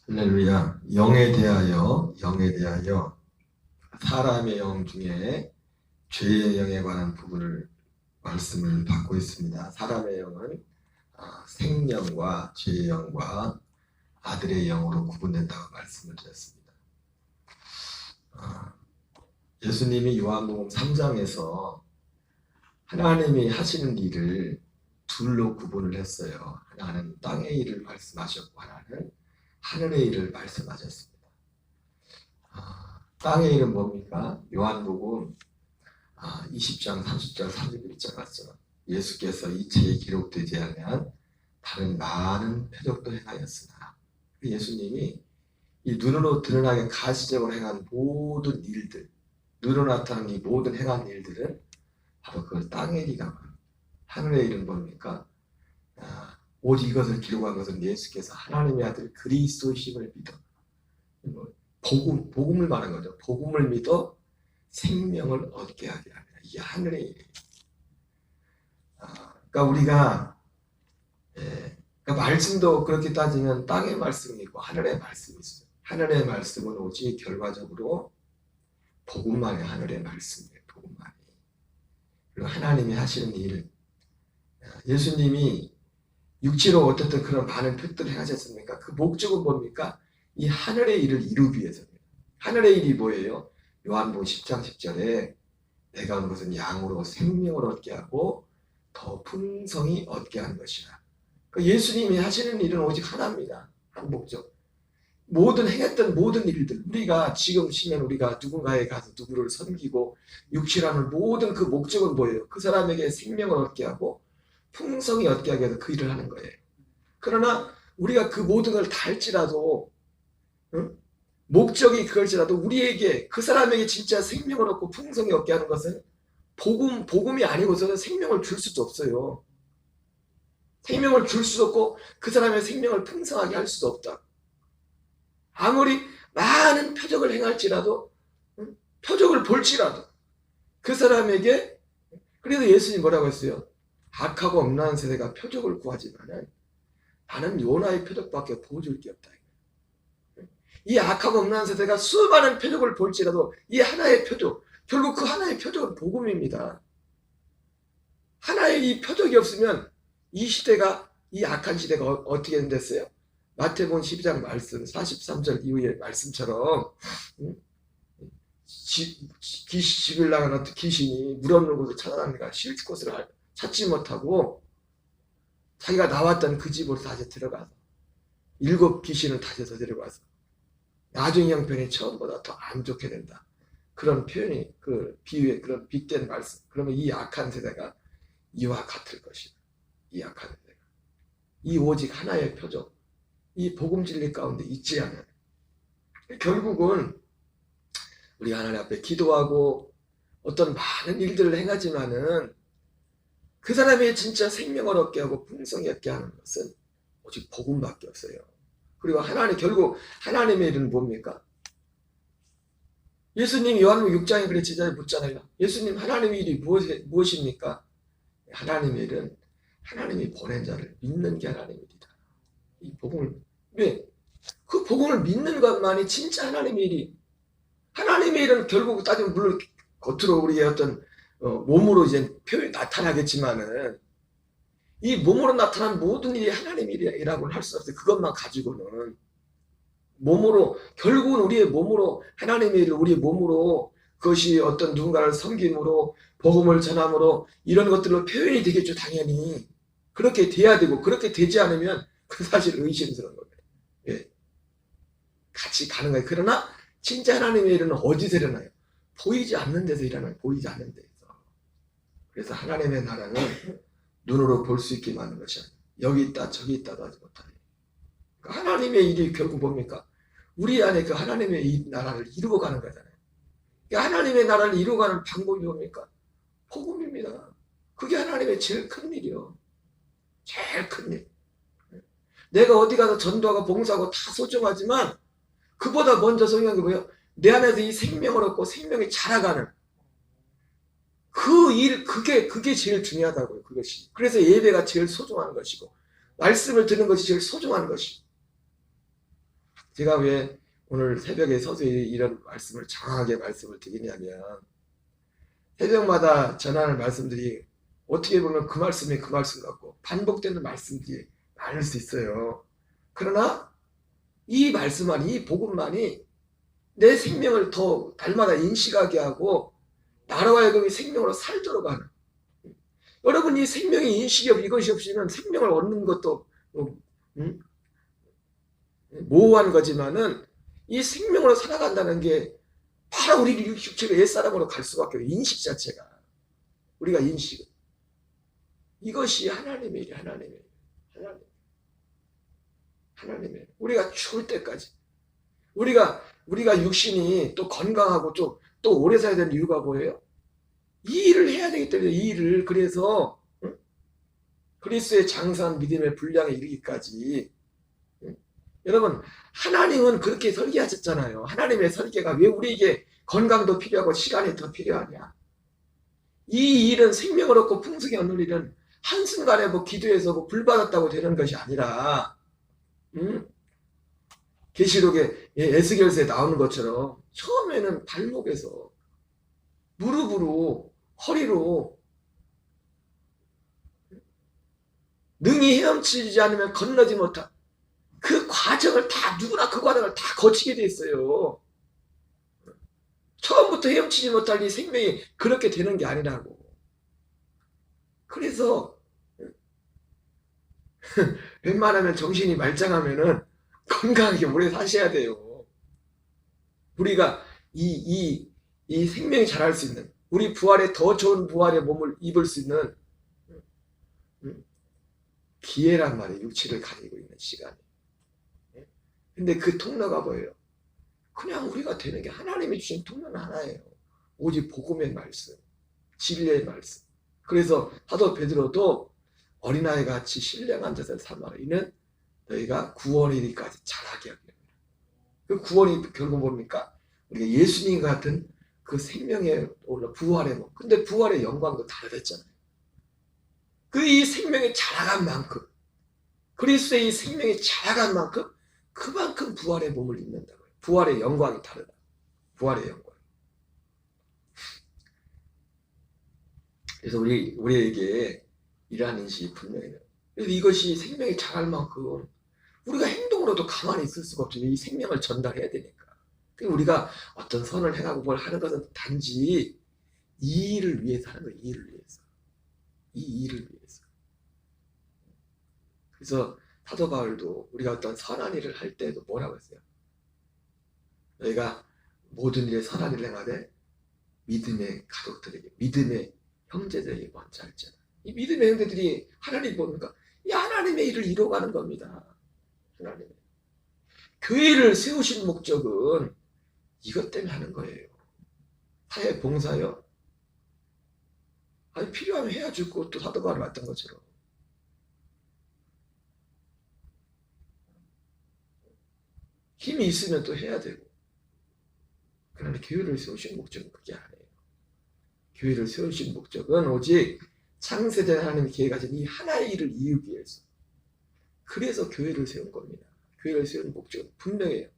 할렐루야. 영에 대하여 사람의 영 중에 죄의 영에 관한 부분을 말씀을 받고 있습니다. 사람의 영은 생명과 죄의 영과 아들의 영으로 구분된다고 말씀을 드렸습니다. 예수님이 요한복음 3장에서 하나님이 하시는 일을 둘로 구분을 했어요. 하나는 땅의 일을 말씀하셨고 하나는 하늘의 일을 말씀하셨습니다. 땅의 일은 뭡니까? 요한복음 20장, 30장, 31장 같죠. 예수께서 이 책에 기록되지 않은 다른 많은 표적도 행하였으나 예수님이 이 눈으로 드러나게 가시적으로 행한 모든 일들, 눈으로 나타난 이 모든 행한 일들은 바로 그 땅의 일이라고 합니다. 하늘의 일은 뭡니까? 오직 이것을 기록한 것은 예수께서 하나님의 아들 그리스도이심을 믿어. 복음을 말한 거죠. 복음을 믿어 생명을 얻게 하게 합니다. 이게 하늘의 일이에요. 그러니까 우리가 그러니까 말씀도 그렇게 따지면 땅의 말씀이 있고 하늘의 말씀이 있어요. 하늘의 말씀은 오직 결과적으로 복음만이 하늘의 말씀이에요. 복음만이. 그리고 하나님이 하시는 일, 예수님이 육체로 어떻든 그런 많은 표들을 행하셨습니까? 그 목적은 뭡니까? 이 하늘의 일을 이루기 위해서입니다. 하늘의 일이 뭐예요? 요한복음 10장 10절에 내가 온 것은 양으로 생명을 얻게 하고 더 풍성히 얻게 하는 것이라. 예수님이 하시는 일은 오직 하나입니다. 한 목적. 모든 행했던 모든 일들, 우리가 지금 시면 우리가 누군가에 가서 누구를 섬기고 육체라는 모든 그 목적은 뭐예요? 그 사람에게 생명을 얻게 하고 풍성히 얻게 하기 위해서 그 일을 하는 거예요. 그러나 우리가 그 모든 걸 다 할지라도 목적이 그걸지라도 우리에게 그 사람에게 진짜 생명을 얻고 풍성히 얻게 하는 것은 복음이 아니고서는 생명을 줄 수도 없어요. 생명을 줄 수도 없고 그 사람의 생명을 풍성하게 할 수도 없다. 아무리 많은 표적을 행할지라도 표적을 볼지라도 그 사람에게 그래서 예수님 뭐라고 했어요? 악하고 음란한 세대가 표적을 구하지만은 나는 요나의 표적밖에 보여줄 게 없다. 이 악하고 음란한 세대가 수많은 표적을 볼지라도 이 하나의 표적, 결국 그 하나의 표적은 복음입니다. 하나의 이 표적이 없으면 이 시대가, 이 악한 시대가 어떻게 됐어요? 마태복음 12장 말씀 43절 이후의 말씀처럼 집을 나가는 귀신이 물 없는 곳을 찾아다니까 쉴 곳을 찾지 못하고 자기가 나왔던 그 집으로 다시 들어가서 7 귀신을 다시 데려가서 나중 형편이 처음보다 더 안 좋게 된다. 그런 표현이 그 비유의 그런 빗댄 말씀. 그러면 이 악한 세대가 이와 같을 것이다. 이 악한 세대가. 이 오직 하나의 표적. 이 복음 진리 가운데 있지 않아요. 결국은 우리 하나님 앞에 기도하고 어떤 많은 일들을 행하지만은 그 사람이 진짜 생명을 얻게 하고 풍성히 얻게 하는 것은 오직 복음밖에 없어요. 그리고 결국 하나님의 일은 뭡니까? 예수님 요한복음 6장에 그래 제자에 묻잖아요. 예수님 하나님의 일이 무엇입니까? 하나님의 일은 하나님이 보낸 자를 믿는 게 하나님의 일이다. 이 복음을 왜? 그 복음을 믿는 것만이 진짜 하나님의 일이. 하나님의 일은 결국 따지면 물론 겉으로 우리의 어떤 몸으로 이제 표현이 나타나겠지만은 이 몸으로 나타난 모든 일이 하나님의 일이라고는 할 수 없어요. 그것만 가지고는 몸으로 결국은 우리의 몸으로 하나님의 일을 우리의 몸으로 그것이 어떤 누군가를 섬김으로 복음을 전함으로 이런 것들로 표현이 되겠죠. 당연히 그렇게 돼야 되고 그렇게 되지 않으면 그 사실 의심스러운 겁니다. 예. 같이 가는 거예요. 그러나 진짜 하나님의 일은 어디서 일어나요? 보이지 않는 데서 일어나요. 보이지 않는 데서. 그래서 하나님의 나라는 눈으로 볼 수 있게 만든 것이 아니에요. 여기 있다 저기 있다도 하지 못하네. 그러니까 하나님의 일이 결국 뭡니까? 우리 안에 그 하나님의 이 나라를 이루고 가는 거잖아요. 그러니까 하나님의 나라를 이루어가는 방법이 뭡니까? 복음입니다. 그게 하나님의 제일 큰 일이요. 제일 큰 일. 내가 어디 가서 전도하고 봉사하고 다 소중하지만 그보다 먼저 소중한 게 뭐예요? 내 안에서 이 생명을 얻고 생명이 자라가는 그 일, 그게 제일 중요하다고요. 그것이. 그래서 예배가 제일 소중한 것이고 말씀을 듣는 것이 제일 소중한 것이고 제가 왜 오늘 새벽에 서서히 이런 말씀을 장하게 말씀을 드리냐면 새벽마다 전하는 말씀들이 어떻게 보면 그 말씀이 그 말씀 같고 반복되는 말씀들이 많을 수 있어요. 그러나 이 말씀만이, 이 복음만이 내 생명을 더 날마다 인식하게 하고 나로 하여금 이 생명으로 살도록 하는, 여러분 이 생명의 인식이 이것이 없이는 생명을 얻는 것도 모호한 거지만은 이 생명으로 살아간다는 게 바로 우리 육체가 옛사람으로 갈 수밖에 없어요. 인식 자체가, 우리가 인식, 이것이 하나님의 일이, 하나님의 일. 우리가 죽을 때까지 우리가 육신이 또 건강하고 또 오래 살아야 되는 이유가 뭐예요? 이 일을 해야 되기 때문에, 이 일을. 그래서 그리스도의 장사한 믿음의 분량에 이르기까지. 여러분, 하나님은 그렇게 설계하셨잖아요. 하나님의 설계가 왜 우리에게 건강도 필요하고 시간이 더 필요하냐? 이 일은, 생명을 얻고 풍성히 얻는 일은 한순간에 뭐 기도해서 뭐 불 받았다고 되는 것이 아니라, 계시록에 에스겔서에 나오는 것처럼 처음에는 발목에서 무릎으로, 허리로 능히 헤엄치지 않으면 건너지 못한 그 과정을 다, 누구나 그 과정을 다 거치게 돼 있어요. 처음부터 헤엄치지 못할 이 생명이 그렇게 되는 게 아니라고. 그래서 웬만하면 정신이 말짱하면은 건강하게 오래 사셔야 돼요. 우리가 이 생명이 자랄 수 있는, 우리 부활에 더 좋은 부활의 몸을 입을 수 있는 기회란 말이에요. 육체를 가지고 있는 시간이. 근데 그 통로가 뭐예요? 그냥 우리가 되는 게, 하나님이 주신 통로는 하나예요. 오직 복음의 말씀, 진리의 말씀. 그래서 사도 베드로도 어린아이 같이 신령한 자세를 삼아라. 이는 너희가 구원의 일까지 잘하게 하기 위함이라. 그 구원이 결국 뭡니까? 우리가 예수님 같은 그 생명의 부활의 몸. 근데 부활의 영광도 다르댔잖아요. 그 이 생명이 자라간 만큼, 그리스도의 이 생명이 자라간 만큼 그만큼 부활의 몸을 입는다고요. 부활의 영광이 다르다. 부활의 영광. 그래서 우리에게 이러한 인식이 분명해요. 그래서 이것이 생명이 자랄 만큼 우리가 행동으로도 가만히 있을 수가 없죠. 이 생명을 전달해야 되니까. 우리가 어떤 선을 행하고 뭘 하는 것은 단지 이 일을 위해서 하는 거예요. 이 일을 위해서. 이 일을 위해서. 그래서 사도 바울도 우리가 어떤 선한 일을 할 때도 뭐라고 했어요? 너희가 모든 일에 선한 일을 행하되 믿음의 가족들에게, 믿음의 형제들에게 먼저 할지어다. 이 믿음의 형제들이 하나님 뭡니까? 이 하나님의 일을 이뤄가는 겁니다. 하나님. 교회를 세우신 목적은 이것 때문에 하는 거예요. 사회 봉사요. 아니, 필요하면 해야 죽고, 또 사도 바울이 왔던 것처럼. 힘이 있으면 또 해야 되고. 그러나 교회를 세우신 목적은 그게 아니에요. 교회를 세우신 목적은 오직 창세전 하나님이 계획하신 이 하나의 일을 이루기 위해서. 그래서 교회를 세운 겁니다. 교회를 세운 목적은 분명해요.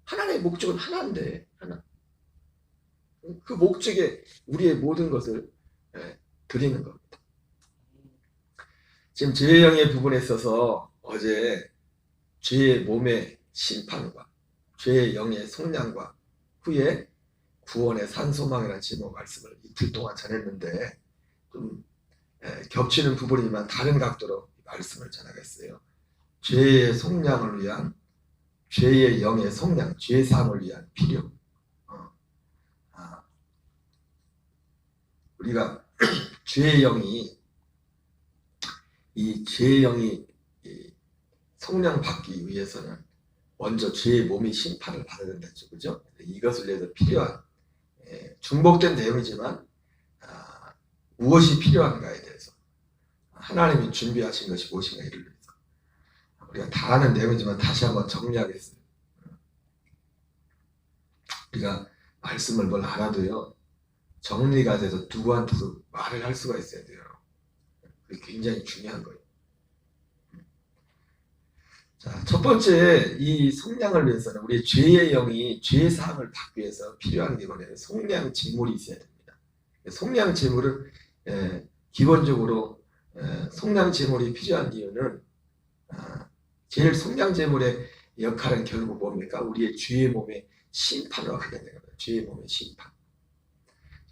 하나님의 목적은 하나인데, 하나. 그 목적에 우리의 모든 것을 드리는 겁니다. 지금 죄의 영의 부분에 있어서 어제 죄의 몸의 심판과 죄의 영의 속량과 후에 구원의 산소망이라는 제목 말씀을 이틀 동안 전했는데, 좀 겹치는 부분이지만 다른 각도로 말씀을 전하겠어요. 죄의 속량을 위한, 죄의 영의 속량, 죄사함을 위한 필요. 우리가 죄의 영이, 이 죄의 영이 속량 받기 위해서는 먼저 죄의 몸이 심판을 받아야 된다죠. 그죠? 이것을 위해서 필요한, 중복된 내용이지만 무엇이 필요한가에 대해서 하나님이 준비하신 것이 무엇인가, 이를 위해서 우리가 다 아는 내용이지만 다시 한번 정리하겠습니다. 우리가 말씀을 뭘 알아도요, 정리가 돼서 누구한테도 말을 할 수가 있어야 돼요. 그게 굉장히 중요한 거예요. 자, 첫 번째 이 속량을 위해서는 우리 죄의 영이 죄 사함을 받기 위해서 필요한 게 뭐냐면 속량 제물이 있어야 됩니다. 속량 제물은 기본적으로 속량 제물이 필요한 이유는 제일 속량 제물의 역할은 결국 뭡니까? 우리의 죄의 몸의 심판과 관련된 겁니다. 죄의 몸의 심판.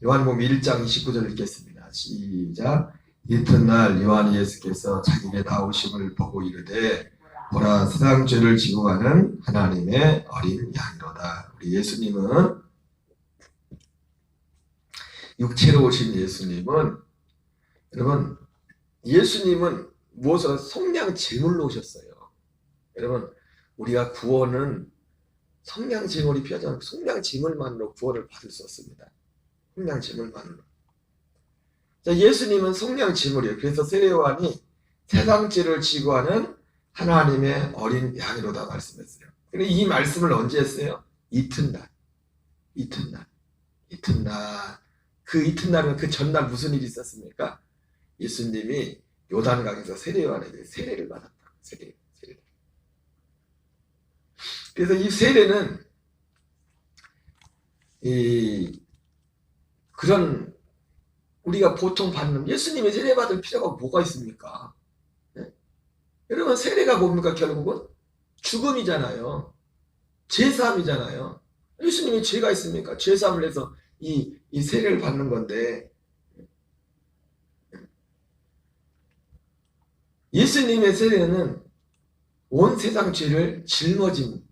요한복음 1장 29절 읽겠습니다. 시작. 이튿날 요한 예수께서 자기에게 나오심을 보고 이르되 보라 세상 죄를 지고 가는 하나님의 어린 양이로다. 우리 예수님은 육체로 오신 예수님은 여러분 예수님은 무엇을 속량 제물로 오셨어요. 여러분 우리가 구원은 속량 제물이 필요하지 않고 속량 제물만으로 구원을 받을 수 없습니다. 속량 제물만으로. 자, 예수님은 속량 제물이에요. 그래서 세례요한이 세상 죄를 지고 하는 하나님의 어린 양이로다 말씀했어요. 근데 이 말씀을 언제 했어요? 이튿날. 그 이튿날은 그 전날 무슨 일이 있었습니까? 예수님이 요단강에서 세례요한에게 세례를 받았다. 세례. 그래서 이 세례는 그런 우리가 보통 받는 예수님의 세례 받을 필요가 뭐가 있습니까? 네? 여러분 세례가 뭡니까? 결국은 죽음이잖아요. 죄사함이잖아요. 예수님이 죄가 있습니까? 죄사함을 해서 이 세례를 받는 건데 예수님의 세례는 온 세상 죄를 짊어진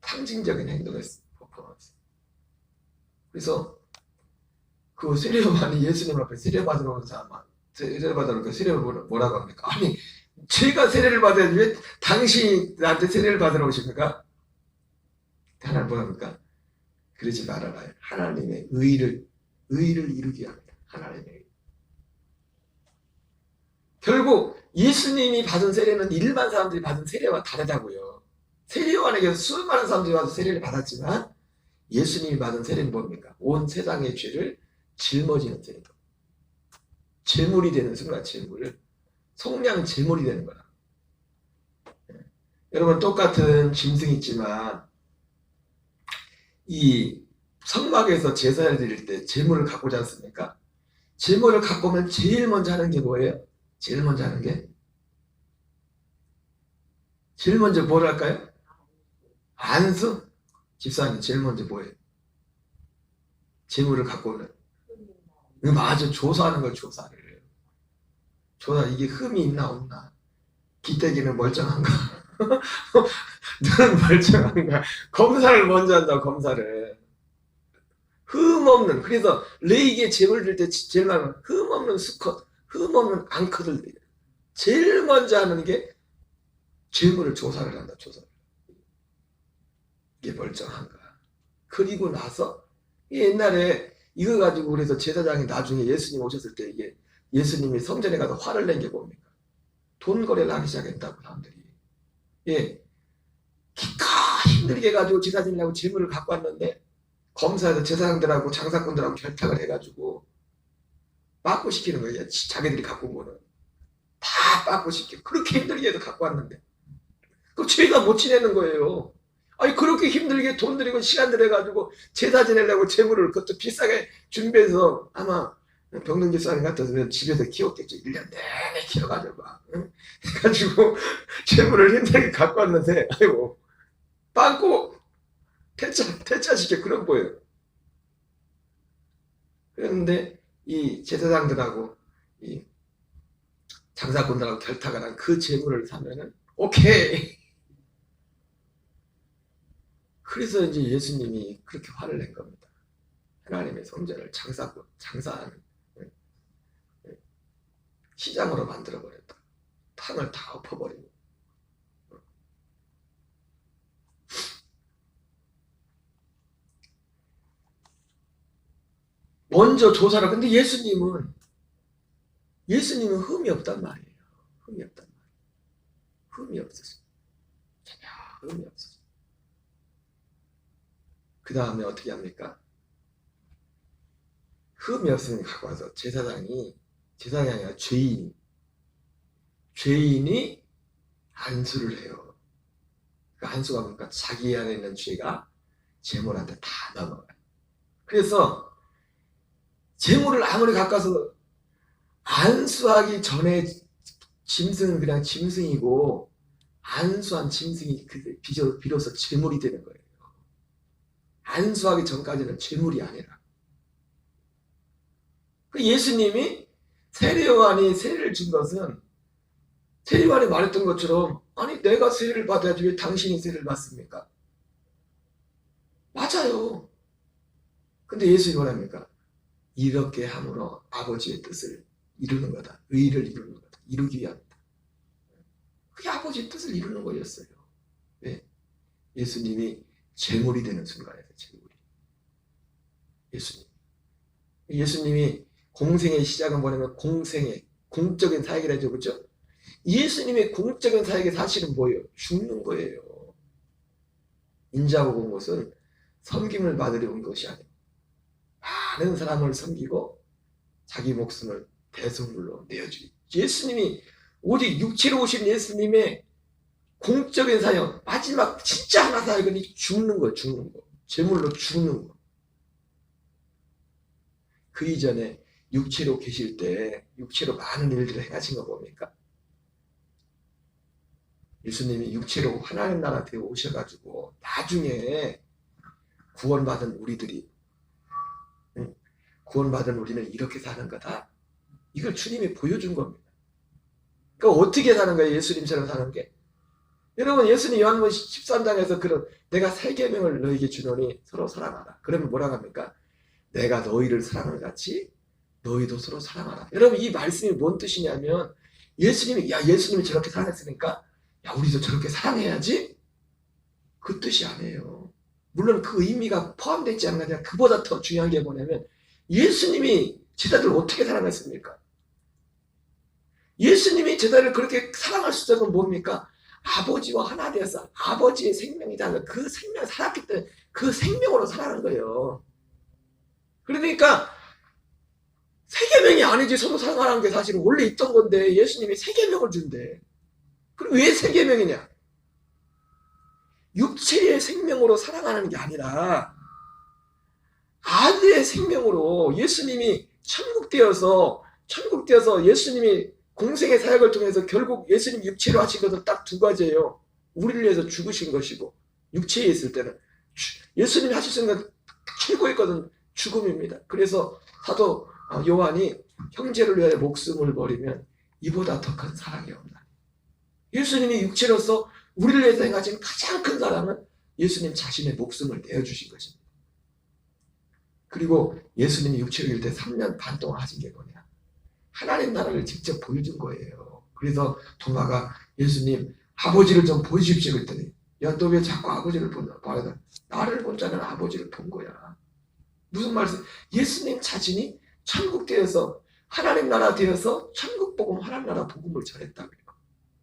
상징적인 행동을 퍼포먼스. 그래서 그 세례요한이 예수님 앞에 세례 받으러 온 사람, 세례 받으러 온 세례를 뭐라고 합니까? 아니 제가 세례를 받아야지 왜 당신이 나한테 세례를 받으러 오십니까? 하나님 뭐랍니까? 그러지 말아라. 하나님의 의를 이루게 합니다. 하나님의 의. 결국 예수님이 받은 세례는 일반 사람들이 받은 세례와 다르다고요. 세례요한에게서 수많은 사람들이 와서 세례를 받았지만 예수님이 받은 세례는 뭡니까? 온 세상의 죄를 짊어지는 세례다. 제물이 되는 순간 제물을 속량 제물이 되는 거라. 여러분 똑같은 짐승이 있지만 이 성막에서 제사를 드릴 때 제물을 갖고 오지 않습니까? 제물을 갖고 오면 제일 먼저 하는 게 뭐예요? 제일 먼저 하는 게? 제일 먼저 뭘 할까요? 안수? 집사님 제일 먼저 뭐예요? 제물을 갖고 오면 맞아. 조사하는 걸 조사를 해요. 조사 이게 흠이 있나 없나? 기대기는 멀쩡한가? 눈은 멀쩡한가? 검사를 먼저 한다. 검사를. 흠 없는. 그래서 레이기에 제물 들 때 제일 많은 흠 없는 수컷, 흠 없는 앙컷을 드려요. 제일 먼저 하는 게 제물을 조사를 한다. 조사를. 이게 멀쩡한가? 그리고 나서 옛날에 이거 가지고 그래서 제사장이 나중에 예수님 오셨을 때 이게 예수님이 성전에 가서 화를 낸 게 뭡니까? 돈 거래를 하기 시작했다고 사람들이. 예, 기가 힘들게 가지고 제사 지내려고 제물을 갖고 왔는데 검사에서 제사장들하고 장사꾼들하고 결탁을 해가지고 빠꾸시키는 거예요. 자기들이 갖고 온 거는 다 빠꾸시키고 그렇게 힘들게 해서 갖고 왔는데 그 죄가 못 지내는 거예요. 아니 그렇게 힘들게 돈 들이고 시간 들여가지고 제사 지내려고 제물을 그것도 비싸게 준비해서 아마 병든 집사님 같았으면 집에서 키웠겠죠. 1년 내내 키워가지고 막 해가지고 제물을 힘들게 갖고 왔는데 아이고 빵꾸 퇴짜시켜 그런 거예요. 그런데 이 제사장들하고 이 장사꾼들하고 결탁을 한 그 제물을 사면은 오케이. 그래서 이제 예수님이 그렇게 화를 낸 겁니다. 하나님의 성전을 장사하는 시장으로 만들어버렸다. 탕을 다 엎어버리고. 먼저 조사를. 근데 예수님은 흠이 없단 말이에요. 흠이 없단 말이에요. 흠이 없었어요. 전혀 흠이 없었어요. 그 다음에 어떻게 합니까? 흠이 없으면 갖고 와서 제사장이 아니라 죄인이 안수를 해요. 그 안수가 뭡니까? 자기 안에 있는 죄가 재물한테 다 넘어가요. 그래서 재물을 아무리 가까워서 안수하기 전에 짐승은 그냥 짐승이고 안수한 짐승이 비로소 재물이 되는 거예요. 안수하기 전까지는 재물이 아니라. 그 예수님이 세례요한이 세례를 준 것은 세례요한이 말했던 것처럼 아니 내가 세례를 받아야지 왜 당신이 세례를 받습니까? 맞아요. 근데 예수님이 뭐랍니까? 이렇게 함으로 아버지의 뜻을 이루는 거다. 의를 이루는 거다. 이루기 위함이다. 그게 아버지의 뜻을 이루는 거였어요. 왜? 예수님이 재물이 되는 순간에서 재물이. 예수님이 공생의 시작은 뭐냐면 공생의 공적인 사역이라죠. 그렇죠? 예수님의 공적인 사역의 사실은 뭐예요? 죽는 거예요. 인자하고 온 것은 섬김을 받으려 온 것이 아니에요. 많은 사람을 섬기고 자기 목숨을 대속물로 내어주기. 예수님이 오직 육체로 오신 예수님의 공적인 사역, 마지막 진짜 하나 사역은 죽는 거, 죽는 거. 제물로 죽는 거. 그 이전에 육체로 계실 때 육체로 많은 일들을 행하신 거 뭡니까? 예수님이 육체로 하나님 나라 되어 오셔가지고 나중에 구원받은 우리들이 구원받은 우리는 이렇게 사는 거다. 이걸 주님이 보여준 겁니다. 그러니까 어떻게 사는 거예요? 예수님처럼 사는 게. 여러분 예수님 요한복음 13장에서 그런 내가 새 계명을 너에게 주노니 서로 사랑하라. 그러면 뭐라고 합니까? 내가 너희를 사랑하는 같이 너희도 서로 사랑하라. 여러분 이 말씀이 뭔 뜻이냐면 예수님이 저렇게 사랑했으니까 우리도 저렇게 사랑해야지? 그 뜻이 아니에요. 물론 그 의미가 포함되어 있지 않은 게 그보다 더 중요한 게 뭐냐면 예수님이 제자들을 어떻게 사랑했습니까? 예수님이 제자를 그렇게 사랑할 수적은 뭡니까? 아버지와 하나 되어서 아버지의 생명이다. 그 생명을 살았기 때문에 그 생명으로 살아가는 거예요. 그러니까 세계명이 아니지 서로 사랑하는 게 사실은 원래 있던 건데 예수님이 세계명을 준대. 그럼 왜 세계명이냐? 육체의 생명으로 사랑하는 게 아니라 아들의 생명으로 예수님이 천국 되어서 예수님이 공생의 사역을 통해서 결국 예수님 육체로 하신 것은 딱 두 가지예요. 우리를 위해서 죽으신 것이고 육체에 있을 때는 예수님이 하신 건 최고의 것은 죽음입니다. 그래서 사도 요한이 형제를 위하여 목숨을 버리면 이보다 더 큰 사랑이 없나. 예수님이 육체로서 우리를 위해서 행하신 가장 큰 사랑은 예수님 자신의 목숨을 내어주신 것입니다. 그리고 예수님이 육체로 일 때 3년 반 동안 하신 게 뭐냐? 하나님 나라를 직접 보여준 거예요. 그래서 도마가 예수님 아버지를 좀 보여주십시오 그랬더니 야 너 왜 자꾸 아버지를 본다? 나를 본 자는 아버지를 본 거야. 무슨 말씀? 예수님 자신이 천국 되어서 하나님 나라 되어서 천국 복음 하나님 나라 복음을 전했다고요.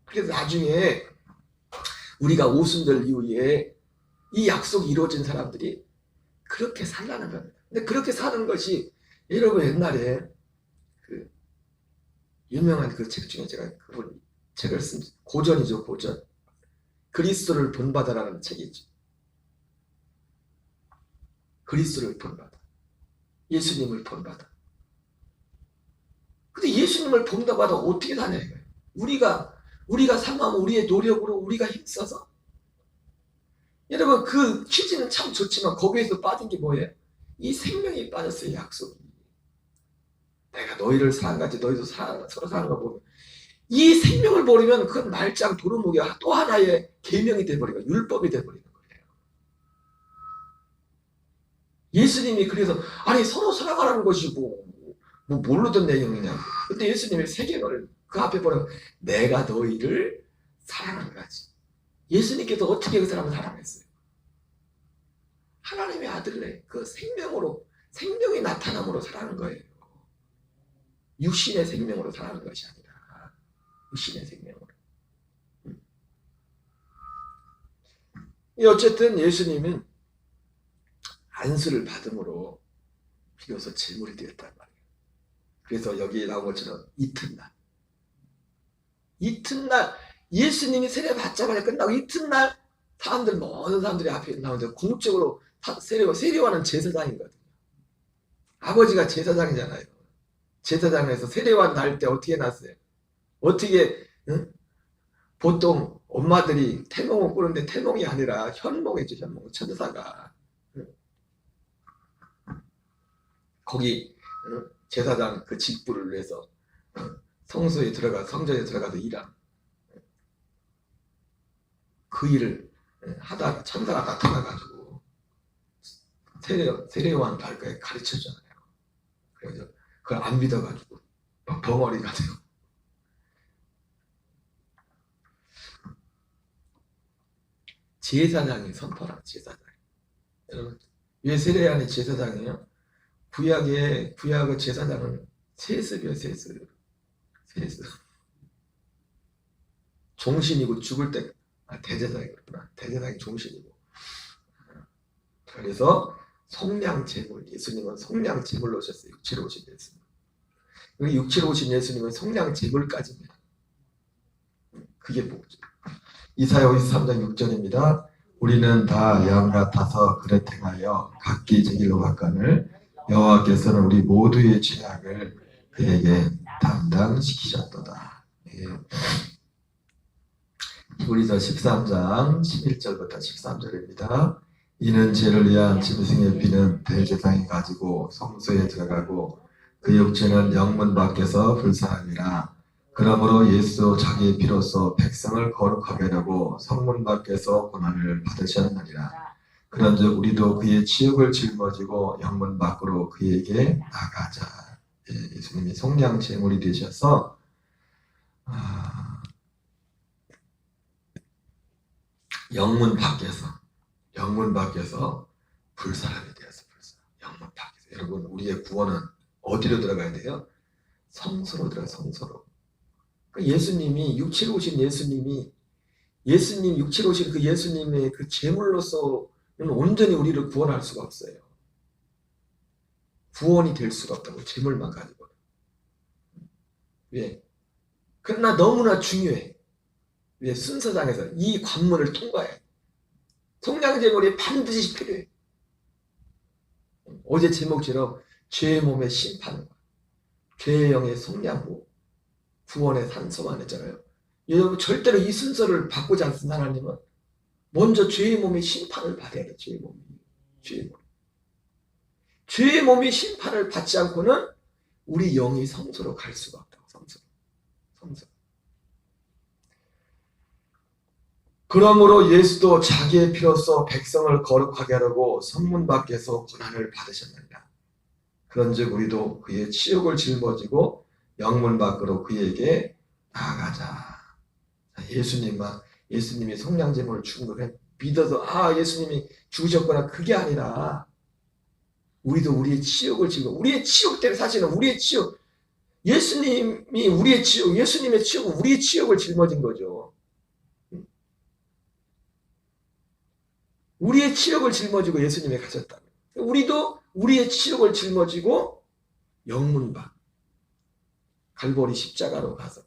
그래서 나중에 우리가 오순절 이후에 이 약속이 이루어진 사람들이 그렇게 살라는 겁니다. 근데 그렇게 사는 것이 여러분 옛날에 그 유명한 그 책 중에 제가 그분 책을 쓴 고전이죠. 고전. 그리스도를 본받아라는 책이 있죠. 그리스도를 본받아. 예수님을 본받아. 근데 예수님을 본받아 어떻게 사냐 이거예요. 우리가 삶하면 우리의 노력으로 우리가 힘써서 여러분 그 취지는 참 좋지만 거기에서 빠진 게 뭐예요? 이 생명이 빠졌어요. 약속이. 내가 너희를 사랑하지 너희도 서로 사랑하는 거 보면 이 생명을 버리면 그건 말짱 도루묵이 또 하나의 계명이 돼버리고 율법이 돼버리는 거예요. 예수님이 그래서 아니 서로 사랑하라는 것이 뭐 모르던 내용이냐. 근데 예수님이 세계를 그 앞에 보면 내가 너희를 사랑하는 거지. 예수님께서 어떻게 그 사람을 사랑했어요? 하나님의 아들의 그 생명이 나타남으로 사랑하는 거예요. 육신의 생명으로 사랑하는 것이 아니라 육신의 생명으로. 어쨌든 예수님은 안수를 받음으로 비로소 제물이 되었단 말이에요. 그래서 여기 나온 것처럼 이튿날 예수님이 세례 받자마자 끝나고 이튿날 사람들 모든 사람들이 앞에 나오는데 궁극적으로 세례와는 제사장이거든요. 아버지가 제사장이잖아요. 제사장에서 세례관 날 때 어떻게 났어요? 어떻게 응? 보통 엄마들이 태몽을 꾸는데 태몽이 아니라 현몽이죠. 현몽 천사가 거기 제사장 그 직분을 위해서 성소에 들어가 성전에 들어가서 일한 그 일을 하다가 천사가 나타나가지고 세례요한 발가에 가르쳐주잖아요. 그래서 그걸 안 믿어가지고 벙어리가 돼요. 제사장이 선포라 제사장. 여러분 왜 세례요한이 제사장이에요? 구약의 제사장은 세습이요 세습. 종신이고 죽을 때 대제사장이구나. 대제사장이 종신이고. 그래서 성량제물 예수님은 성량제물로 오셨어요. 육체로 오신 예수님. 여기 육체로 오신 예수님은 성량제물까지입니다. 그게 뭐죠? 이사야 53장 6절입니다. 우리는 다 양 같아서 그릇 행하여 각기 제 길로 갔거늘 여호와께서는 우리 모두의 죄악을 그에게 담당시키셨도다. 예. 히브리서 13장 11절부터 13절입니다. 이는 죄를 위한 짐승의 피는 대제사장이 가지고 성소에 들어가고 그 육체는 영문 밖에서 불사함이라. 그러므로 예수 자기의 피로써 백성을 거룩하게 하려고 성문 밖에서 고난을 받으셨느니라. 그런즉 우리도 그의 치욕을 짊어지고 영문 밖으로 그에게 나가자. 예수님이 속량 제물이 되셔서 영문 밖에서 불사람이 되었어. 영문 밖에서. 여러분 우리의 구원은 어디로 들어가야 돼요? 성소로 들어가. 성소로. 예수님이 육체로 오신 예수님 육체로 오신 그 예수님의 그 제물로서는 온전히 우리를 구원할 수가 없어요. 구원이 될 수가 없다고. 제물만 가지고. 왜? 그러나 너무나 중요해. 왜? 순서상에서 이 관문을 통과해. 속량제물이 반드시 필요해. 어제 제목처럼 죄의 몸의 심판과 죄의 영의 속량부 구원의 산소만 했잖아요. 여러분 절대로 이 순서를 바꾸지 않습니다. 하나님은 먼저 죄의 몸의 심판을 받아야 돼. 죄의 몸이 심판을 받지 않고는 우리 영이 성소로 갈 수가 없다고. 성소. 그러므로 예수도 자기의 피로써 백성을 거룩하게 하려고 성문 밖에서 고난을 받으셨느니라. 그런즉 우리도 그의 치욕을 짊어지고 영문 밖으로 그에게 나아가자. 예수님이 속량제물을 죽은 걸 믿어서 예수님이 죽으셨거나 그게 아니라 우리도 우리의 치욕을 지고 우리의 치욕 때문에 사실은 우리의 치욕 예수님이 우리의 치욕 예수님의 치욕은 우리의 치욕을 짊어진 거죠. 우리의 치욕을 짊어지고 예수님이 가셨다. 우리도 우리의 치욕을 짊어지고 영문 밖 갈보리 십자가로 가서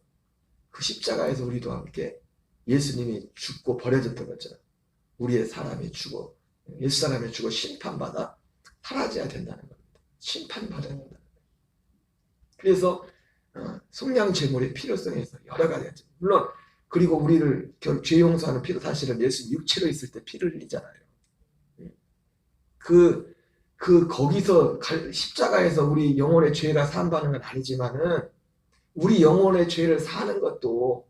그 십자가에서 우리도 함께 예수님이 죽고 버려졌던 것처럼 우리의 사람이 죽어 예수 사람이 죽어 심판받아 사라져야 된다는 겁니다. 심판받아야 된다는 겁니다. 그래서 속량제물의 필요성에서 여러 가지가 물론 그리고 우리를 죄 용서하는 피도 사실은 예수 육체로 있을 때 피를 흘리잖아요. 거기서 십자가에서 우리 영혼의 죄가 사함받는 건 아니지만은 우리 영혼의 죄를 사는 것도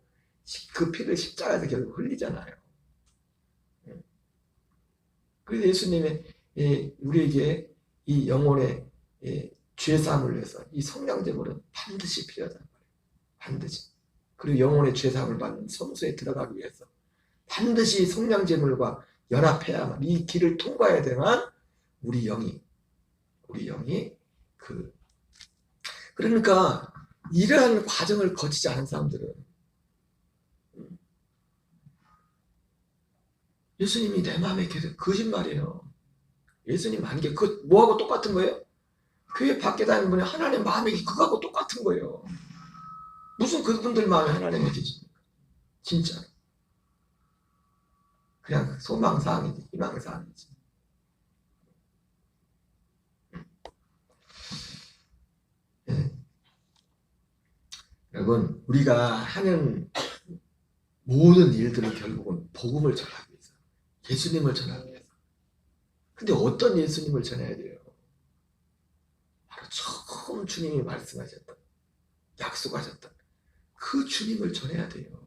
그 피를 십자가에서 결국 흘리잖아요. 그래서 예수님의 우리에게 이 영혼의 죄사함을 위해서 이 성량제물은 반드시 필요하다는 거예요. 반드시. 그리고 영혼의 죄사함을 받는 성소에 들어가기 위해서 반드시 성량제물과 연합해야만 이 길을 통과해야 되만 우리 영이 그러니까 이러한 과정을 거치지 않은 사람들은 예수님이 내 마음에 계세요. 거짓말이에요. 예수님 아닌 게 뭐하고 똑같은 거예요? 교회 밖에 다니는 분이 하나님 마음에 그거하고 똑같은 거예요. 무슨 그분들 마음에 하나님이 계십니까? 진짜. 그냥 소망사항이지, 희망사항이지. 예. 여러분, 우리가 하는 모든 일들은 결국은 복음을 전하기 위해서, 예수님을 전하기 위해서. 근데 어떤 예수님을 전해야 돼요? 바로 처음 주님이 말씀하셨던, 약속하셨던 그 주님을 전해야 돼요.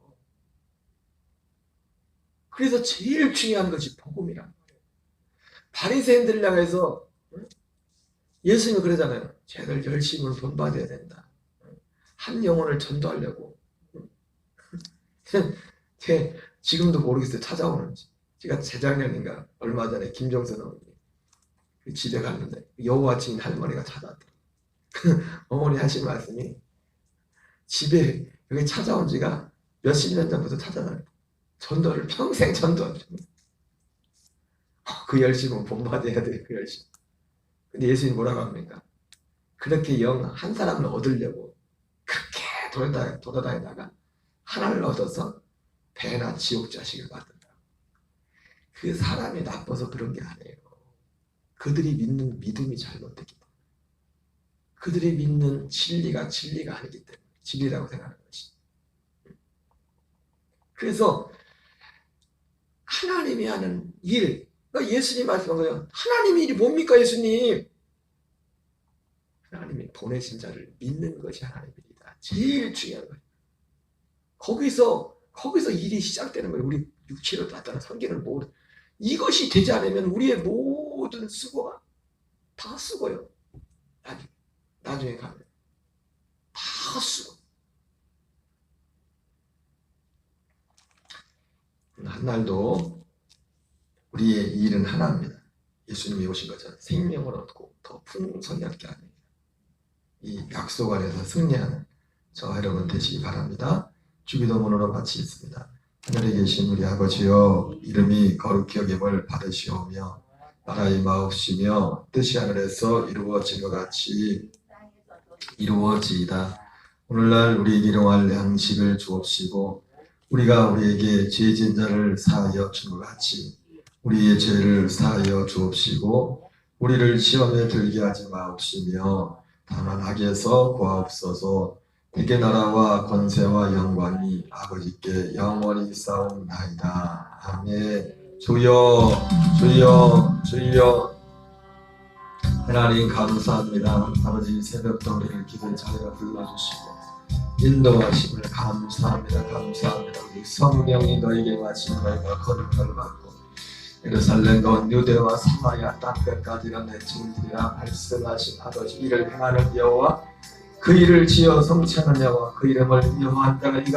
그래서 제일 중요한 것이 복음이란 말이에요. 바리새인들 향해서 예수님이 그러잖아요. 쟤들 열심을 본받아야 된다. 한 영혼을 전도하려고. 제 지금도 모르겠어요. 찾아오는지. 제가 재작년인가 얼마 전에 김정선 어머니 집에 갔는데 여호와 증인 할머니가 찾아왔더라고요. 어머니 하신 말씀이 집에 여기 찾아온 지가 몇십 년 전부터 찾아다녀요. 전도를 평생 전도하죠. 그 열심은 본받아야 돼요. 그 열심. 근데 예수님이 뭐라고 합니까? 그렇게 영 한 사람을 얻으려고 그렇게 돌아다니다가 하나를 얻어서 배나 지옥 자식을 받는다. 그 사람이 나빠서 그런 게 아니에요. 그들이 믿는 믿음이 잘못됐기 때문에. 그들이 믿는 진리가 아니기 때문에 진리라고 생각하는 것이. 그래서 하나님이 하는 일, 그러니까 예수님 말씀한 거예요. 하나님의 일이 뭡니까, 예수님? 하나님이 보내신 자를 믿는 것이 하나님의 일이다. 제일 중요한 거예요. 거기서 일이 시작되는 거예요. 우리 육체로 나타난 성경을 모두. 이것이 되지 않으면 우리의 모든 수고가 다 수고요. 나중에 가면 다 수고. 한날도 우리의 일은 하나입니다. 예수님이 오신 것처럼 생명을 얻고 더 풍성하게 하는 이 약속 안에서 승리하는 저와 여러분 되시기 바랍니다. 주기도문으로 마치겠습니다. 하늘에 계신 우리 아버지여, 이름이 거룩히 여김을 받으시오며 나라의 마옵시며 뜻이 하늘에서 이루어진 것 같이 이루어지이다. 오늘날 우리에게 일용할 양식을 주옵시고 우리가 우리에게 죄 지은 자를 사하여 준 것 같이 우리의 죄를 사하여 주옵시고 우리를 시험에 들게 하지 마옵시며 다만 악에서 구하옵소서. 내게 나라와 권세와 영광이 아버지께 영원히 싸움나이다. 아멘. 주여 주여 주여. 하나님 감사합니다. 아버지 새벽도 우리를 기도의 자리가 불러주시고 인도하심을 감사합니다. 감사합니다. 우리 성령이 너에게 마신 너희가 거룩을 받고 예루살렘과 유대와 사마리아 땅끝까지가 내 증인들이라 말씀하신 아버지, 이를 행하는 여호와 그 일을 지어 성취하는 여호와 그 이름을 여호와한다가 이가